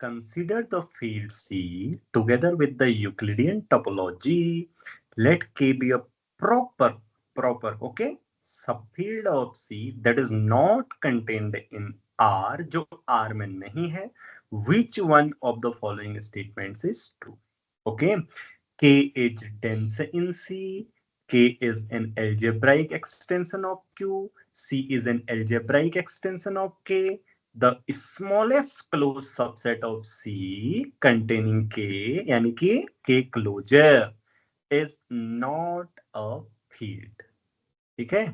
consider the field C together with the Euclidean topology. Let K be a proper, okay, subfield of C that is not contained in R, जो R में नहीं है. Which one of the following statements is true? Okay, K is dense in C. K is an algebraic extension of Q. C is an algebraic extension of K. The smallest closed subset of C containing K, यानी कि K closure is not a field. ठीक है,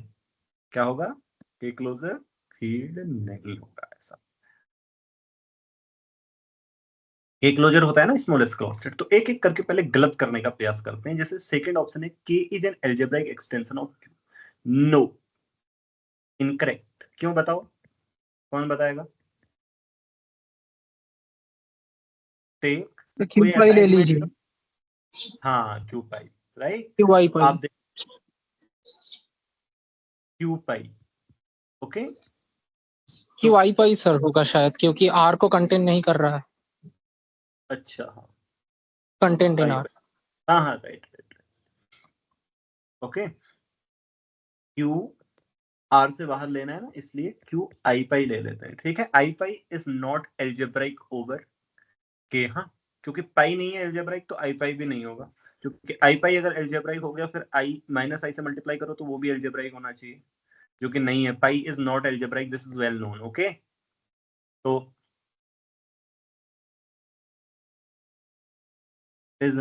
क्या होगा? K closure field नहीं होगा. ऐसा K closure होता है ना स्मॉलेस्ट क्लोज्ड सेट. तो एक एक करके पहले गलत करने का प्रयास करते हैं. जैसे सेकंड ऑप्शन है K is an algebraic extension of Q. No, incorrect. क्यों बताओ, कौन बताएगा? टेक क्यू कोई पाई ऐसा ले एलिमेंट. लीजिए. हाँ, Q पाई, राइट. Q I pi. आप देख Q पाई. Okay, Q I pi sir होगा शायद, क्योंकि आर को कंटेंट नहीं कर रहा है. अच्छा, हाँ, कंटेंट इन आर. हाँ हाँ, right right. Okay, Q R से बाहर लेना है ना, इसलिए Q I पाई ले लेते हैं. ठीक है, I pi is not algebraic over K. हाँ, क्योंकि पाई नहीं है एल्जेब्राइक, तो I पाई भी नहीं होगा. क्योंकि I पाई अगर एल्जेब्राइक हो गया, फिर I माइनस I से मल्टीप्लाई करो तो वो भी एल्जेब्राइक होना चाहिए, जो कि नहीं है. Pi is not algebraic, this is well known. Okay, तो is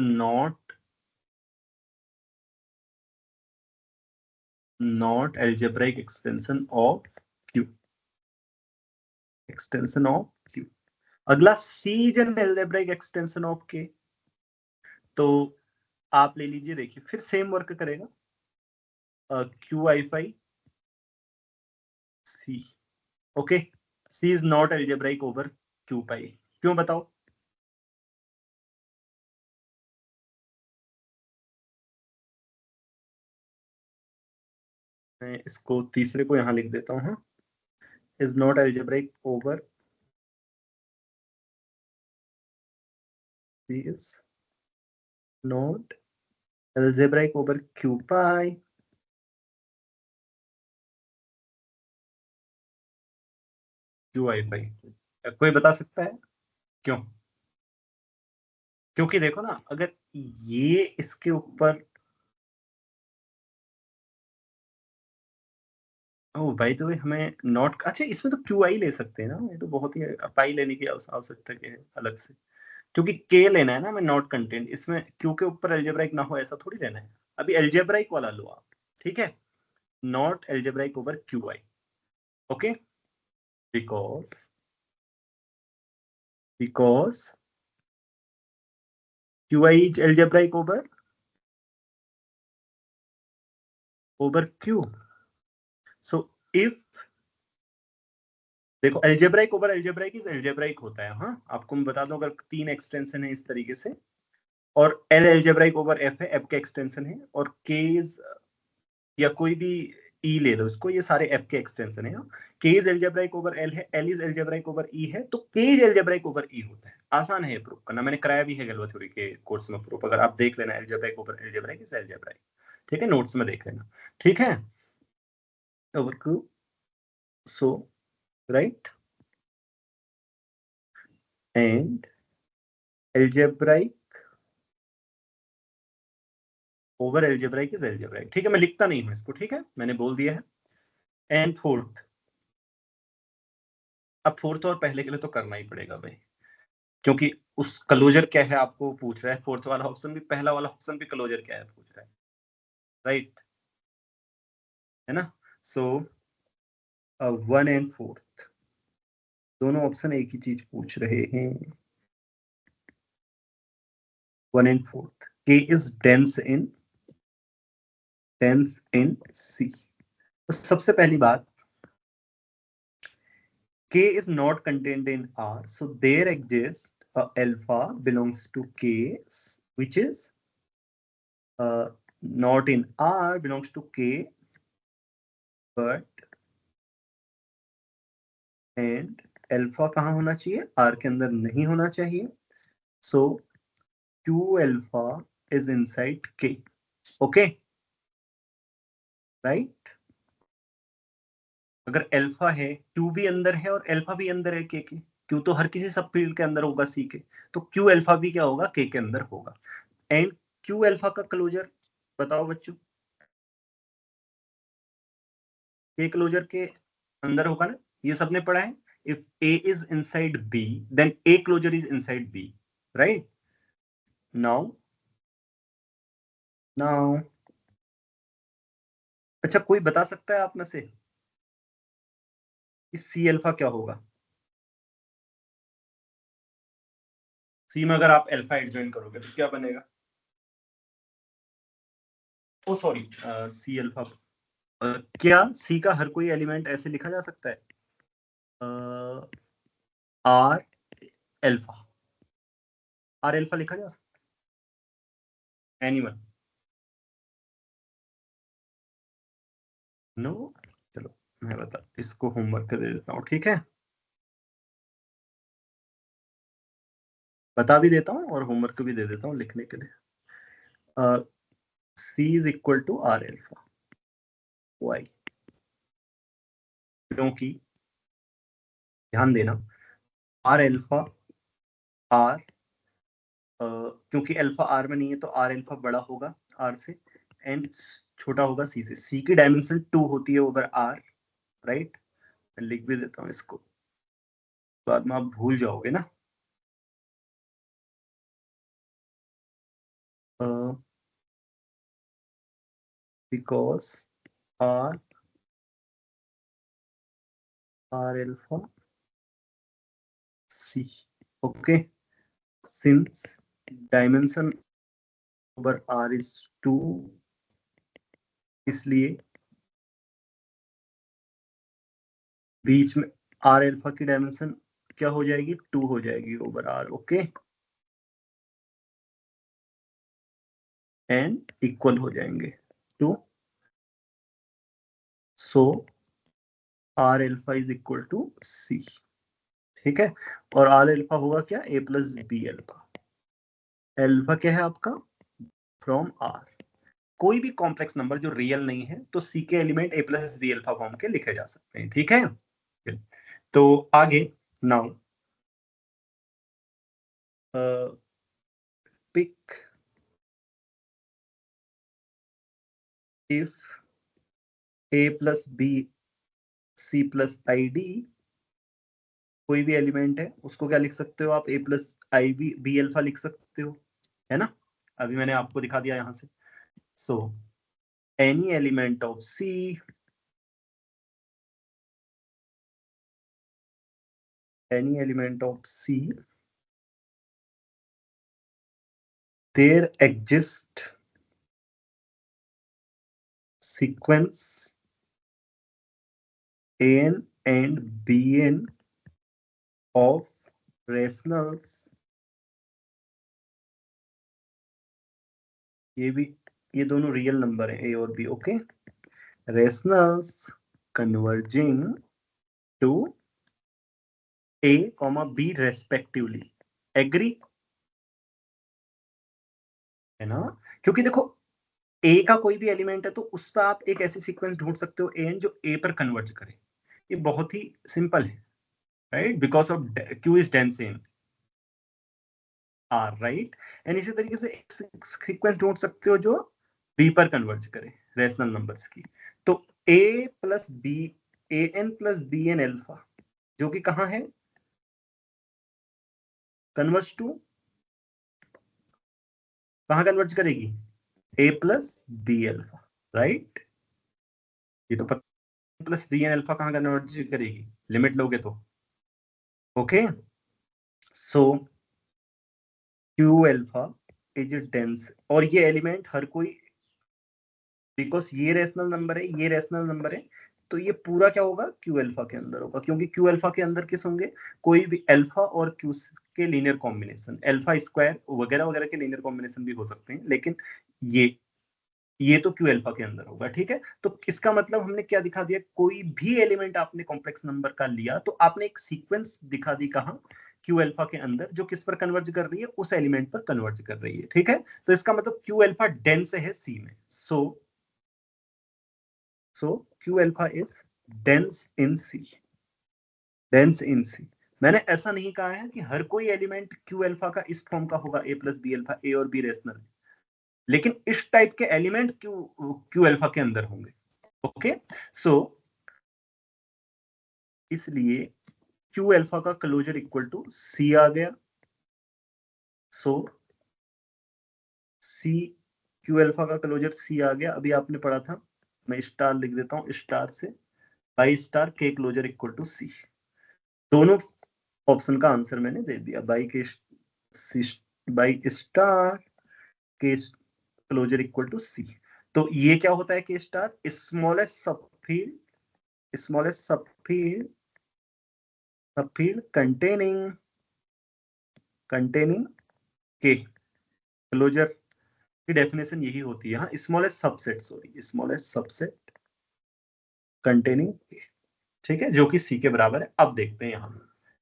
not algebraic extension of Q. Extension of Q. अगला C is an algebraic extension of K. तो आप ले लीजिए, देखिए फिर सेम वर्क करेगा. Q I phi C. Okay, C is not algebraic over Q pi. क्यों बताओ? मैं इसको तीसरे को यहां लिख देता हूं. Is not algebraic over C is not algebraic over Q pi. Q I pi. कोई बता सकता है क्यों? क्योंकि देखो ना, अगर ये इसके ऊपर, ओ भाई, तो हमें नॉट, अच्छा इसमें तो क्यू आई ले सकते हैं ना. ये तो बहुत ही पाई लेने की आवश्यकता है अलग से, क्योंकि के लेना है ना हमें, नॉट कंटेंट. इसमें क्यू के ऊपर एल्जेब्राइक ना हो ऐसा थोड़ी लेना है. अभी एल्जेब्राइक वाला लो आप. ठीक है, not algebraic over Q I. Okay, because Qi is algebraic over Q. So if देखो, algebraic over algebraic is algebraic होता है. हाँ, आपको मैं बता दूं, अगर 3 एक्सटेंशन है इस तरीके से, और L algebraic over F है, F के एक्सटेंशन है, और K is, या कोई भी E ले लो इसको, ये सारे F के एक्सटेंशन है. K is algebraic over L है, L is algebraic over E है, तो K is algebraic over E होता है. आसान है प्रूफ करना, मैंने कराया भी है गैल्वा थ्योरी के कोर्स में प्रूफ. अगर आप देख लेना, algebraic over algebraic is algebraic. ठीक है, नोट्स में देख लेना. ठीक है, over Q. So right, and algebraic over algebraic is algebraic. ठीक है, मैं लिखता नहीं हूं इसको. ठीक है, मैंने बोल दिया है. एंड फोर्थ, अब फोर्थ और पहले के लिए तो करना ही पड़ेगा भाई, क्योंकि उस क्लोजर क्या है आपको पूछ रहा है. फोर्थ वाला ऑप्शन भी, पहला वाला ऑप्शन भी क्लोजर क्या है पूछ रहा है, राइट, है ना. सो 1 एंड 4 दोनों ऑप्शन एक ही चीज पूछ रहे हैं. 1 and 4, K is dense in C. तो सबसे पहली बात, K is not contained in R, so there exists a alpha belongs to K, which is not in R, belongs to K, but and alpha कहाँ होना चाहिए, are के अंदर नहीं होना चाहिए. सो क्यू अल्फा इज इनसाइड के. Okay right. अगर अल्फा है, क्यू भी अंदर है और अल्फा भी अंदर है के. क्यू तो हर किसी सब फील्ड के अंदर होगा सी के, तो क्यू अल्फा भी क्या होगा, के अंदर होगा. एंड क्यू अल्फा का क्लोजर बताओ बच्चों, के क्लोजर के अंदर होगा ना, ये सबने पढ़ा है. If A is inside B then A closure is inside B, right. Now now अच्छा, कोई बता सकता है आप में से कि सी अल्फा क्या होगा? सी में अगर आप अल्फा एडजॉइन करोगे तो क्या बनेगा? ओ सॉरी, सी अल्फा. क्या सी का हर कोई एलिमेंट ऐसे लिखा जा सकता है? आर अल्फा, आर अल्फा लिखा जा सकता है? एनीवन? नो. चलो मैं बता, इसको होमवर्क दे देता हूँ, ठीक है? बता भी देता हूँ और होमवर्क भी दे देता हूँ लिखने के लिए. C is equal to R alpha. Why? क्योंकि ध्यान देना, आर एल्फा आर, क्योंकि अल्फा आर में नहीं है तो आर एल्फा बड़ा होगा आर से एंड छोटा होगा सी से. सी की डायमेंशन 2 होती है ओवर आर, राइट. मैं लिख भी देता हूँ इसको, बाद में आप भूल जाओगे ना. Because R R alpha C. Okay. Since dimension over R is 2, इसलिए बीच में आर एल्फा की डायमेंशन क्या हो जाएगी, 2 हो जाएगी over R. Okay. And equal हो जाएंगे 2. So R alpha is equal to C. ठीक है. और आर एल्फा होगा क्या, A plus B alpha. Alpha क्या है आपका, फ्रॉम आर. कोई भी कॉम्प्लेक्स नंबर जो रियल नहीं है तो सी के element A plus B alpha form के लिखे जा सकते हैं. ठीक है. तो आगे now pick if A plus B C plus I D, कोई भी एलिमेंट है उसको क्या लिख सकते हो आप, ए प्लस आई बी बी एल्फा लिख सकते हो, है ना. अभी मैंने आपको दिखा दिया यहां से. So any element of C any element of C, there exist sequence an and bn of rationals. ये दोनों रियल नंबर है, ए और B. Okay. Rationals converging to A comma B respectively. Agree है ना? क्योंकि देखो ए का कोई भी एलिमेंट है तो उस पर आप एक ऐसी सीक्वेंस ढूंढ सकते हो एन जो ए पर कन्वर्ज करे. ये बहुत ही सिंपल है, right. Because of Q is dense in are, right. And इसी तरीके से सीक्वेंस ढूंढ सकते हो जो बी पर कन्वर्ज करे रेशनल नंबर्स की. तो A plus B, A N plus B N alpha, जो कि कहां है, कन्वर्ज टू, कहां कन्वर्ज करेगी, A plus B alpha, right. ये तो पता प्लस बी एन एल्फा कहां कन्वर्ज करेगी, लिमिट लोगे तो. Okay. So Q alpha is dense, और ये एलिमेंट हर कोई, बिकॉज ये रेशनल नंबर है, ये रेशनल नंबर है, तो ये पूरा क्या होगा, क्यू अल्फा के अंदर होगा. क्योंकि क्यू अल्फा के अंदर किस होंगे, कोई भी अल्फा और क्यू के लीनियर कॉम्बिनेशन, अल्फा स्क्वायर वगैरह वगैरह के लीनियर कॉम्बिनेशन भी हो सकते हैं, लेकिन ये ये तो क्यू अल्फा के अंदर होगा, ठीक है। तो इसका मतलब हमने क्या दिखा दिया, कोई भी एलिमेंट आपने कॉम्प्लेक्स नंबर का लिया तो आपने एक सीक्वेंस दिखा दी कहाँ, क्यू अल्फा के अंदर, जो किस पर कन्वर्ज कर रही है, उस एलिमेंट पर कन्वर्ज कर रही है, ठीक है। तो इसका मतलब क्यू अल्फा डेंस है सी में, so Q alpha is dense in C, dense in C. मैंने ऐसा नहीं कहा है कि हर कोई एलिमेंट क्यू अल्फा का इस फॉर्म का होगा, ए प्लस बी अल्फा, ए और बी रेशनल, लेकिन इस टाइप के एलिमेंट क्यू अल्फा के अंदर होंगे, ओके। सो इसलिए क्यू अल्फा का क्लोजर इक्वल टू सी आ गया, सो सी, क्यू अल्फा का क्लोजर सी आ गया। अभी आपने पढ़ा था, मैं स्टार लिख देता हूं, स्टार से बाई स्टार के क्लोजर इक्वल टू सी। दोनों ऑप्शन का आंसर मैंने दे दिया, बाई के सी, बाई स्टार के क्लोजर इक्वल टू सी। तो ये क्या होता है के star, smallest subfield, smallest subfield, subfield containing के क्लोजर की डेफिनेशन यही होती है, हाँ, smallest subset, sorry smallest subset containing के, ठीक है, जो कि सी के बराबर है। अब देखते हैं यहां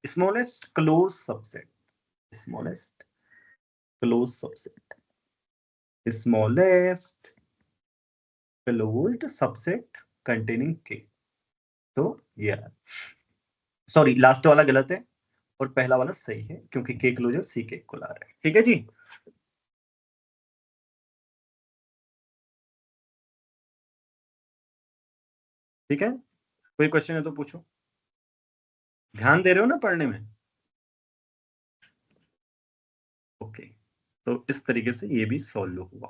smallest close subset, smallest close subset, smallest closed subset containing के। तो ये सॉरी लास्ट वाला गलत है और पहला वाला सही है, क्योंकि के क्लोजर सी के इक्वल आ रहा है, ठीक है जी। ठीक है, कोई क्वेश्चन है तो पूछो, ध्यान दे रहे हो ना पढ़ने में, ओके। तो इस तरीके से ये भी सॉल्व हुआ।